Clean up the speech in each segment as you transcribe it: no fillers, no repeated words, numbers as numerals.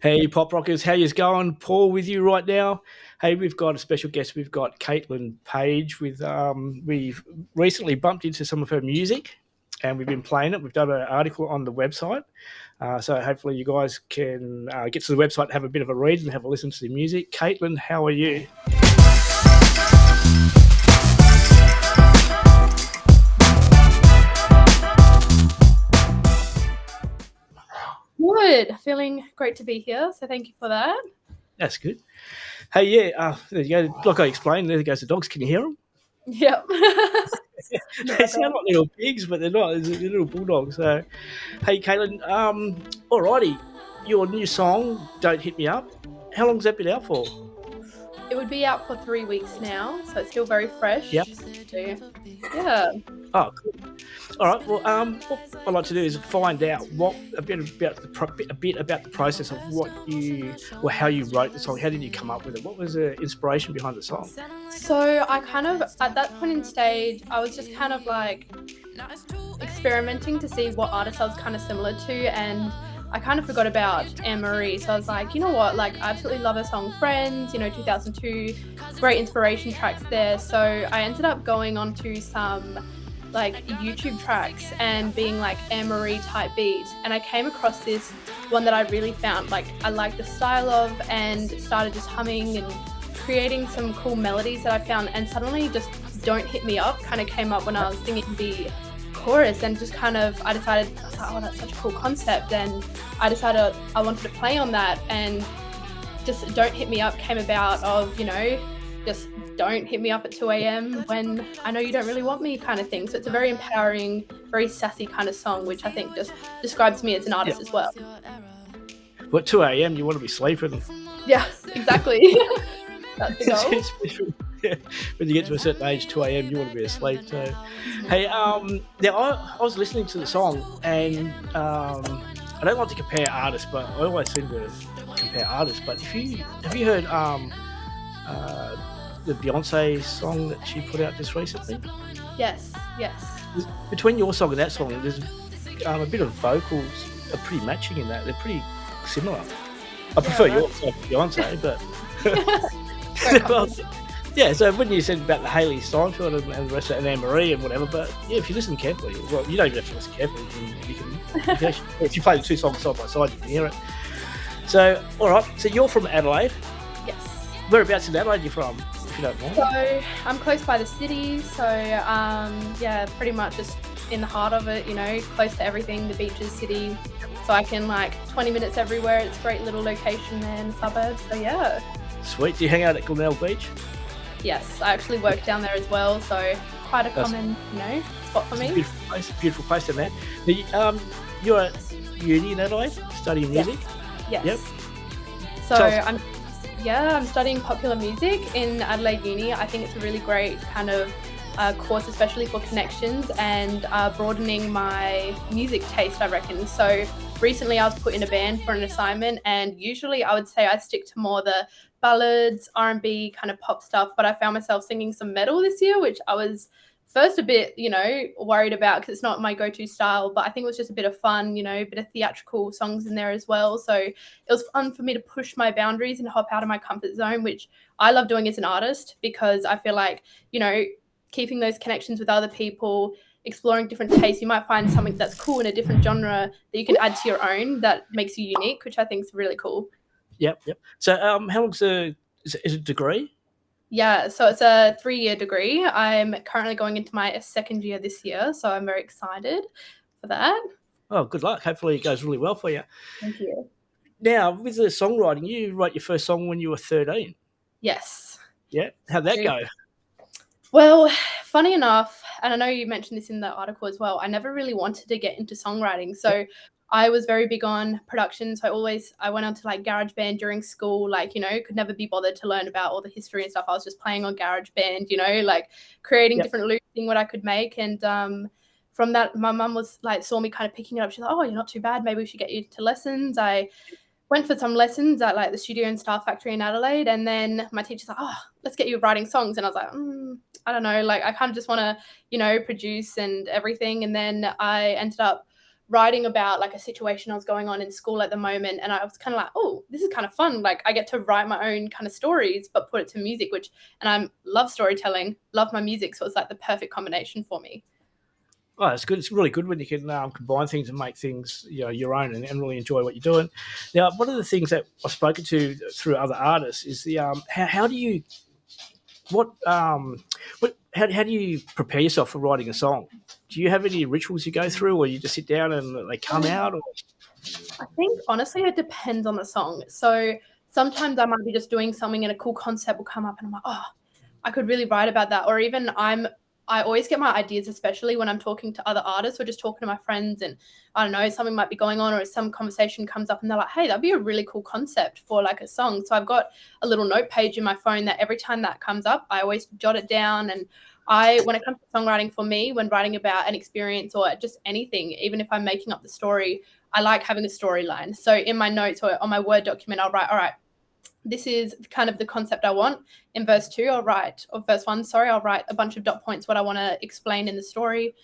Hey, Pop Rockers, how yous going? Paul with you right now. Hey, we've got a special guest. We've got Kaitlyn Page. We've recently bumped into some of her music, and we've been playing it. We've done an article on the website, so hopefully you guys can get to the website, have a bit of a read, and have a listen to the music. Kaitlyn, how are you? Good. Feeling great to be here. So thank you for that. That's good. Hey, yeah, there you go. Like I explained, there goes the dogs. Can you hear them? Yep. They sound like little pigs, but they're not. They're little bulldogs. So, hey, Kaitlyn, alrighty, your new song, "Don't Hit Me Up." How long's that been out for? It would be out for 3 weeks now, so it's still very fresh. Yep. So, yeah. Oh, cool. All right. Well, what I'd like to do is find out a bit about the process of how you wrote the song. How did you come up with it? What was the inspiration behind the song? So I kind of, at that point in stage, I was just kind of like experimenting to see what artists I was kind of similar to, and I kind of forgot about Anne-Marie. So I was like, you know what, like I absolutely love her song Friends, 2002, great inspiration tracks there. So I ended up going onto some like YouTube tracks and being like Anne-Marie type beat, and I came across this one that I really found like I liked the style of, and started just humming and creating some cool melodies that I found, and suddenly just Don't Hit Me Up kind of came up when I was singing the chorus, and just kind of I was like, oh, that's such a cool concept, and I decided I wanted to play on that, and just Don't Hit Me Up came about of, just don't hit me up at 2 a.m. when I know you don't really want me kind of thing. So it's a very empowering, very sassy kind of song, which I think just describes me as an artist as well. Well, at 2 a.m. you want to be sleeping. Yeah, exactly. That's the goal. Yeah. When you get to a certain age, 2 a.m. you want to be asleep. So, hey, now I was listening to the song, and I don't like to compare artists, but I always seem to compare artists. But have you heard the Beyonce song that she put out just recently? Yes. Between your song and that song, there's a bit of vocals are pretty matching in that. They're pretty similar. I prefer your song to Beyonce, but well, yeah. So when you said about the Hailey Steinfeld and the rest of it, and Anne-Marie and whatever, but yeah, if you listen carefully, well, you don't even have to listen carefully. You can actually, if you play the two songs side by side, you can hear it. So, all right. So you're from Adelaide. Yes. Whereabouts in Adelaide are you from? If you don't mind. So I'm close by the city. So yeah, pretty much just in the heart of it. Close to everything, the beaches, city. So I can 20 minutes everywhere. It's a great little location there in the suburbs. So yeah. Sweet. Do you hang out at Glenelg Beach? Yes, I actually work down there as well. So quite a common, spot for me. Beautiful place down there. You're at uni in Adelaide, studying music. Yes. Yep. So I'm studying popular music in Adelaide Uni. I think it's a really great kind of course, especially for connections and broadening my music taste, I reckon. So recently I was put in a band for an assignment, and usually I would say I stick to more the ballads, R&B kind of pop stuff, but I found myself singing some metal this year, which I was first a bit, worried about because it's not my go-to style, but I think it was just a bit of fun, a bit of theatrical songs in there as well. So it was fun for me to push my boundaries and hop out of my comfort zone, which I love doing as an artist, because I feel like, keeping those connections with other people, exploring different tastes, you might find something that's cool in a different genre that you can add to your own that makes you unique, which I think is really cool. Yep. So how long's is it a degree? Yeah, so it's a 3-year degree. I'm currently going into my second year this year, so I'm very excited for that. Oh, good luck. Hopefully it goes really well for you. Thank you. Now, with the songwriting, you wrote your first song when you were 13. Yes. Yeah. How'd that go? Well, funny enough, and I know you mentioned this in the article as well, I never really wanted to get into songwriting. So I was very big on production. So I went on to GarageBand during school, could never be bothered to learn about all the history and stuff. I was just playing on GarageBand, creating different loops, seeing what I could make. And from that, my mum was saw me kind of picking it up. She's like, oh, you're not too bad. Maybe we should get you to lessons. I went for some lessons at the Studio and Star Factory in Adelaide. And then my teacher's like, oh, let's get you writing songs. And I was like, I don't know. I kind of just want to, produce and everything. And then I ended up writing about like a situation I was going on in school at the moment, and I was kind of like, oh, this is kind of fun. Like I get to write my own kind of stories, but put it to music, and I love storytelling, love my music, so it's like the perfect combination for me. Oh, it's good. It's really good when you can combine things and make things your own and really enjoy what you're doing. Now, one of the things that I've spoken to through other artists is the how do you how do you prepare yourself for writing a song? Do you have any rituals you go through, or you just sit down and they come out? Or I think honestly it depends on the song. So sometimes I might be just doing something and a cool concept will come up and I'm like, oh, I could really write about that. Or even I always get my ideas, especially when I'm talking to other artists or just talking to my friends, and I don't know, something might be going on or some conversation comes up and they're like, hey, that'd be a really cool concept for like a song. So I've got a little note page in my phone that every time that comes up, I always jot it down. And when it comes to songwriting for me, when writing about an experience or just anything, even if I'm making up the story, I like having a storyline. So in my notes or on my Word document, I'll write, all right, this is kind of the concept I want. In verse 2, or verse 1, sorry, I'll write a bunch of dot points, what I want to explain in the story,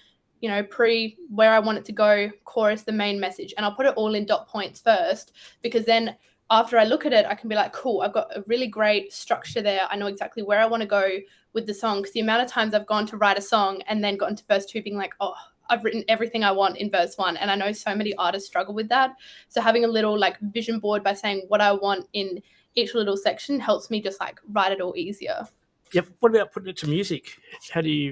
where I want it to go, chorus, the main message. And I'll put it all in dot points first, because then after I look at it, I can be like, cool, I've got a really great structure there. I know exactly where I want to go with the song. Because the amount of times I've gone to write a song and then gotten to verse 2 being like, oh, I've written everything I want in verse 1. And I know so many artists struggle with that. So having a little like vision board by saying what I want in each little section helps me just like write it all easier. Yep. What about putting it to music?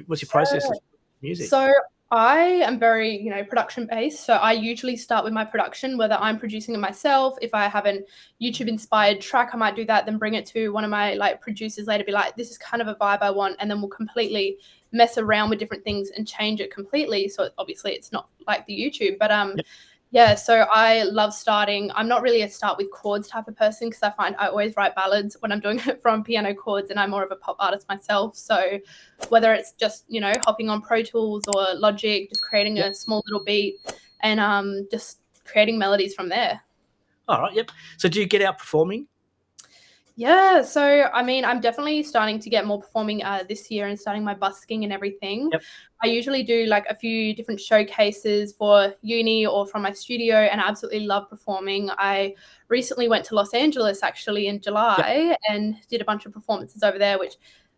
What's your process of music? So I am very, production based. So I usually start with my production, whether I'm producing it myself. If I have an YouTube inspired track, I might do that, then bring it to one of my like producers later, be like, this is kind of a vibe I want. And then we'll completely mess around with different things and change it completely. So obviously it's not like the YouTube, but Yep. yeah, so I love starting. I'm not really a start with chords type of person, because I find I always write ballads when I'm doing it from piano chords, and I'm more of a pop artist myself. So whether it's just, hopping on Pro Tools or Logic, just creating Yep. a small little beat and just creating melodies from there. All right. Yep. So do you get out performing? Yeah, so I mean, I'm definitely starting to get more performing this year and starting my busking and everything. Yep. I usually do like a few different showcases for uni or from my studio, and I absolutely love performing. I recently went to Los Angeles actually in July and did a bunch of performances over there, which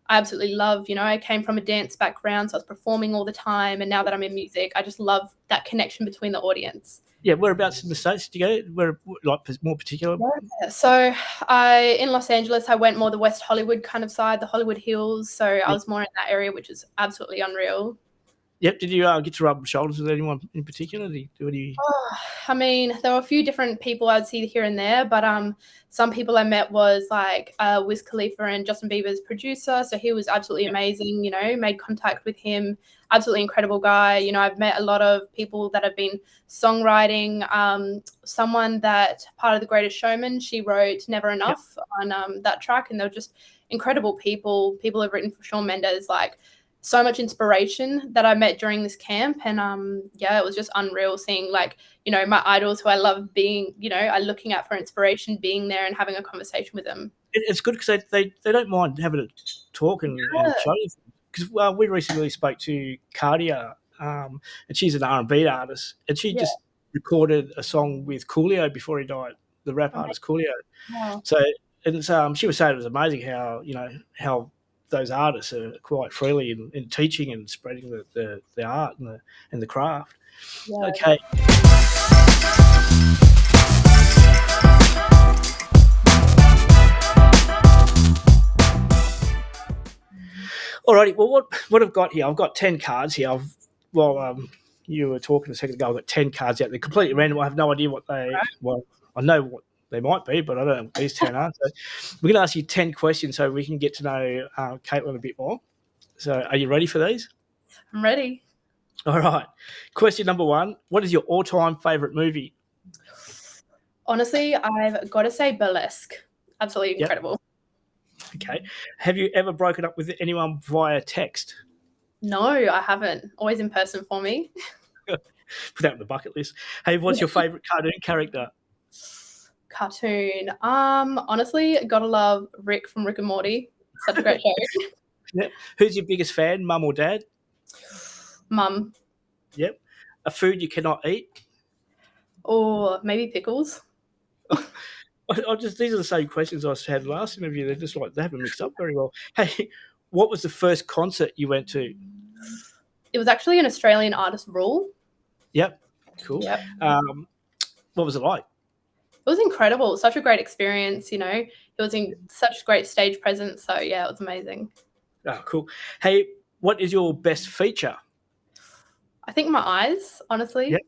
I absolutely love. I came from a dance background, so I was performing all the time, and now that I'm in music, I just love that connection between the audience. Yeah. Whereabouts in the States did you go? Where, like, more particular? Yeah. So in Los Angeles, I went more the West Hollywood kind of side, the Hollywood Hills. So I was more in that area, which is absolutely unreal. Yep. Did you get to rub shoulders with anyone in particular? Did you do any? Oh, I mean, there were a few different people I'd see here and there, but some people I met was like Wiz Khalifa and Justin Bieber's producer. So he was absolutely amazing, made contact with him. Absolutely incredible guy. I've met a lot of people that have been songwriting. Someone that part of The Greatest Showman, she wrote Never Enough on that track, and they were just incredible people. People have written for Shawn Mendes, like so much inspiration that I met during this camp. And it was just unreal seeing like, my idols who I love being, I looking at for inspiration, being there and having a conversation with them. It's good because they don't mind having a talk and show you. Because we recently spoke to Cardia, and she's an R&B artist, and she just recorded a song with Coolio before he died, the rap artist Coolio. Wow. So, and she was saying it was amazing how those artists are quite freely in teaching and spreading the art and the craft. Yeah. Okay. Alrighty. Well, what I've got here, I've got 10 cards here. You were talking a second ago. I've got 10 cards out. They're completely random. I have no idea what they. Well, I know what they might be, but I don't know what these 10 are. So we're going to ask you 10 questions so we can get to know Kaitlyn a bit more. So, are you ready for these? I'm ready. All right. Question number 1: what is your all-time favorite movie? Honestly, I've got to say Burlesque. Absolutely incredible. Okay. Have you ever broken up with anyone via text? No, I haven't. Always in person for me. Put that on the bucket list. Hey, what's your favorite cartoon character? Cartoon. Honestly, gotta love Rick from Rick and Morty. Such a great show. Yeah. Who's your biggest fan, mum or dad? Mum. Yep. A food you cannot eat? Or maybe pickles. I just these are the same questions I had last interview. They're just like they haven't mixed up very well. Hey, what was the first concert you went to? It was actually an Australian artist, Rule. Yep, cool. Yep. What was it like? It was incredible. Such a great experience, you know. It was in such great stage presence. So yeah, it was amazing. Oh, cool. Hey, what is your best feature? I think my eyes, honestly. Yep.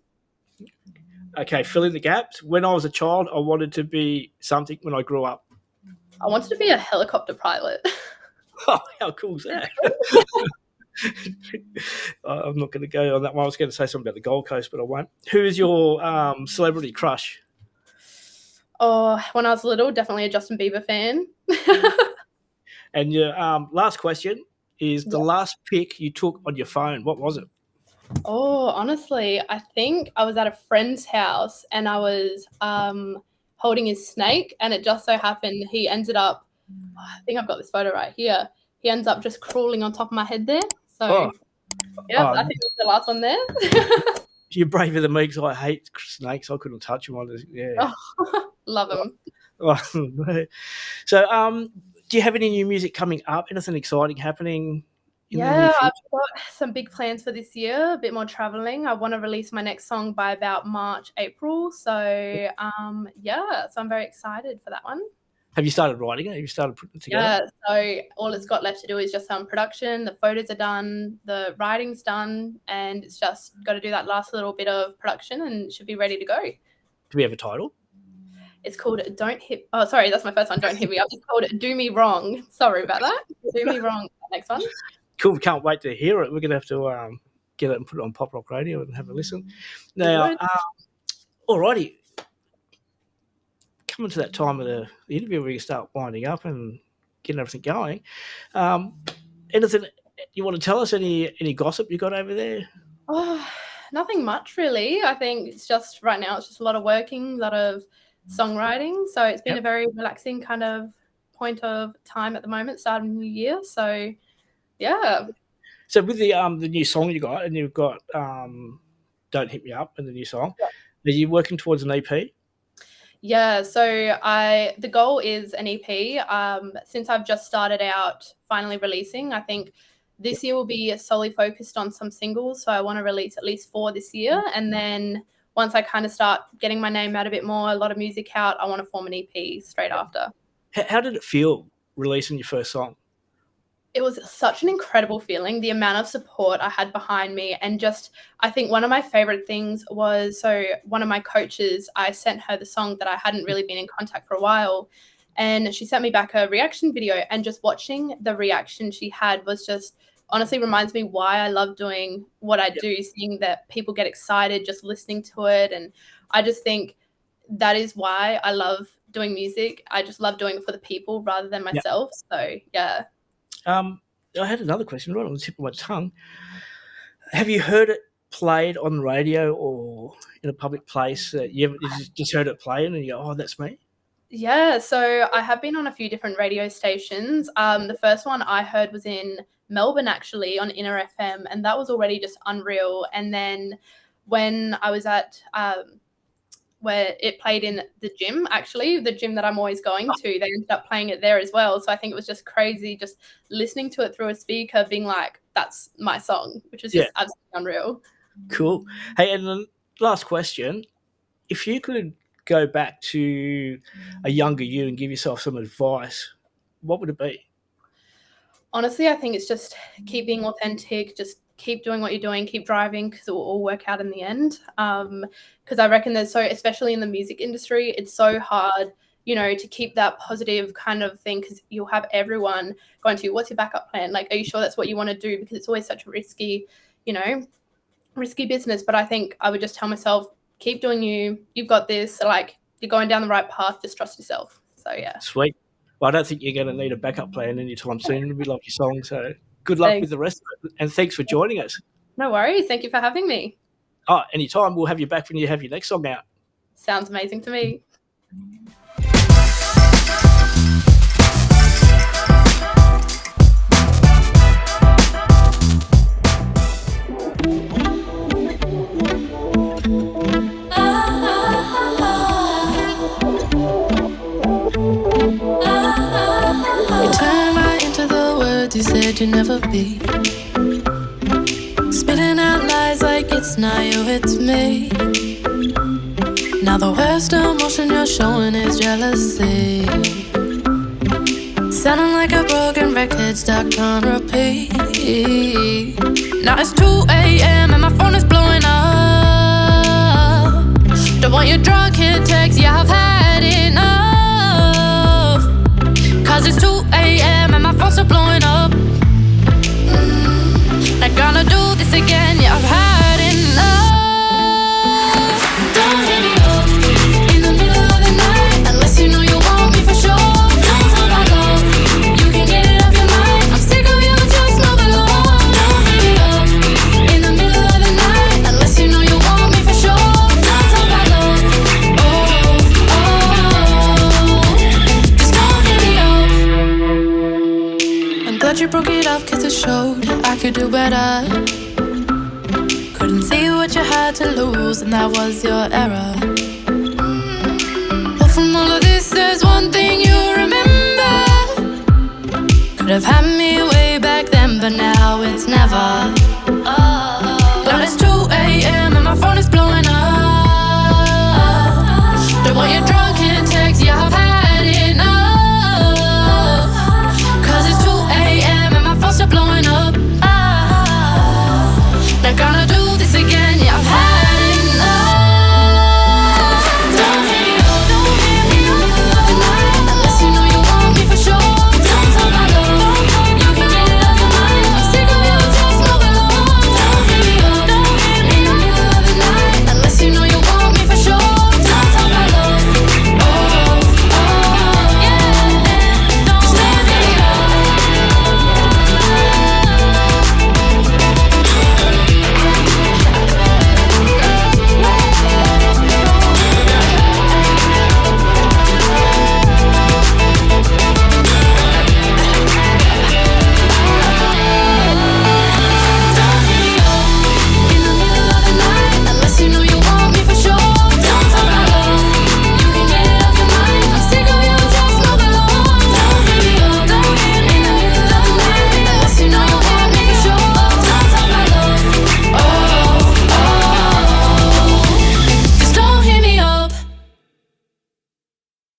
Okay, fill in the gaps. When I was a child, I wanted to be something when I grew up. I wanted to be a helicopter pilot. Oh, how cool is that? I'm not going to go on that one. I was going to say something about the Gold Coast, but I won't. Who is your celebrity crush? Oh, when I was little, definitely a Justin Bieber fan. And your last question is the last pic you took on your phone. What was it? Oh, honestly, I think I was at a friend's house and I was holding his snake, and it just so happened he ended up, I think I've got this photo right here. He ends up just crawling on top of my head there. So, I think it was the last one there. You're braver than me because I hate snakes. I couldn't touch them. Love them. So, do you have any new music coming up? Anything exciting happening? Yeah, I've got some big plans for this year, a bit more traveling. I want to release my next song by about March, April. So, so I'm very excited for that one. Have you started writing it? Have you started putting it together? Yeah, so all it's got left to do is just some production. The photos are done, the writing's done, and it's just got to do that last little bit of production and it should be ready to go. Do we have a title? It's called Don't Hit... Oh, sorry, that's my first one. Don't Hit Me Up. It's called Do Me Wrong. Sorry about that. Do Me Wrong. Next one. Cool. Can't wait to hear it. We're going to have to get it and put it on Pop Rock Radio and have a listen. Now, alrighty. Coming to that time of the interview where you start winding up and getting everything going. Anything you want to tell us? Any gossip you got over there? Oh, nothing much really. I think it's just right now it's just a lot of working, a lot of songwriting. So it's been a very relaxing kind of point of time at the moment, starting the new year. So yeah. So with the new song you got, and you've got Don't Hit Me Up and the new song, are you working towards an EP? Yeah, so the goal is an EP. Since I've just started out finally releasing, I think this year will be solely focused on some singles. So I want to release at least 4 this year. And then once I kind of start getting my name out a bit more, a lot of music out, I want to form an EP straight after. How did it feel releasing your first song? It was such an incredible feeling, the amount of support I had behind me. And just, I think one of my favorite things was, so one of my coaches, I sent her the song that I hadn't really been in contact for a while. And she sent me back a reaction video, and just watching the reaction she had was just, honestly reminds me why I love doing what I do, seeing that people get excited just listening to it. And I just think that is why I love doing music. I just love doing it for the people rather than myself. So, yeah. I had another question right on the tip of my tongue. Have you heard it played on the radio or in a public place? You just heard it playing and you go, oh, that's me? Yeah, so I have been on a few different radio stations. The first one I heard was in Melbourne, actually, on Inner FM, and that was already just unreal. And then when I was at where it played in the gym, actually, the gym that I'm always going to, they ended up playing it there as well. So I think it was just crazy just listening to it through a speaker, being like, that's my song, which was just absolutely unreal. Cool. Hey, and the last question, if you could go back to a younger you and give yourself some advice, what would it be? Honestly, I think it's just keep being authentic, just keep doing what you're doing, keep driving, because it will all work out in the end. Because I reckon especially in the music industry, it's so hard, to keep that positive kind of thing, because you'll have everyone going to you, what's your backup plan? Like, are you sure that's what you want to do? Because it's always such a risky business. But I think I would just tell myself, keep doing you. You've got this. Like, you're going down the right path. Just trust yourself. So, yeah. Sweet. Well, I don't think you're going to need a backup plan anytime soon. We love your song. So good luck with the rest of it. And thanks for joining us. No worries. Thank you for having me. Oh, anytime. We'll have you back when you have your next song out. Sounds amazing to me. words you said you'd never be. Spitting out lies like it's not you, it's me. Now the worst emotion you're showing is jealousy. Sounding like a broken record stuck on repeat. Now it's 2 a.m. and my phone is blowing up. Don't want your drunk hit text, yeah, I've had enough. Cause it's 2 a.m. and my phone's still blowing up. Not gonna do this again, yeah, I've had enough. Don't hit me up in the middle of the night unless you know you want me for sure. Don't talk about love, you can get it off your mind. I'm sick of you, just move along. Don't hit me up in the middle of the night unless you know you want me for sure. Don't talk about love, just don't hit me up. I'm glad you broke it off cause it showed I could do better. Couldn't see what you had to lose, and that was your error. But from all of this, there's one thing you remember. Could have had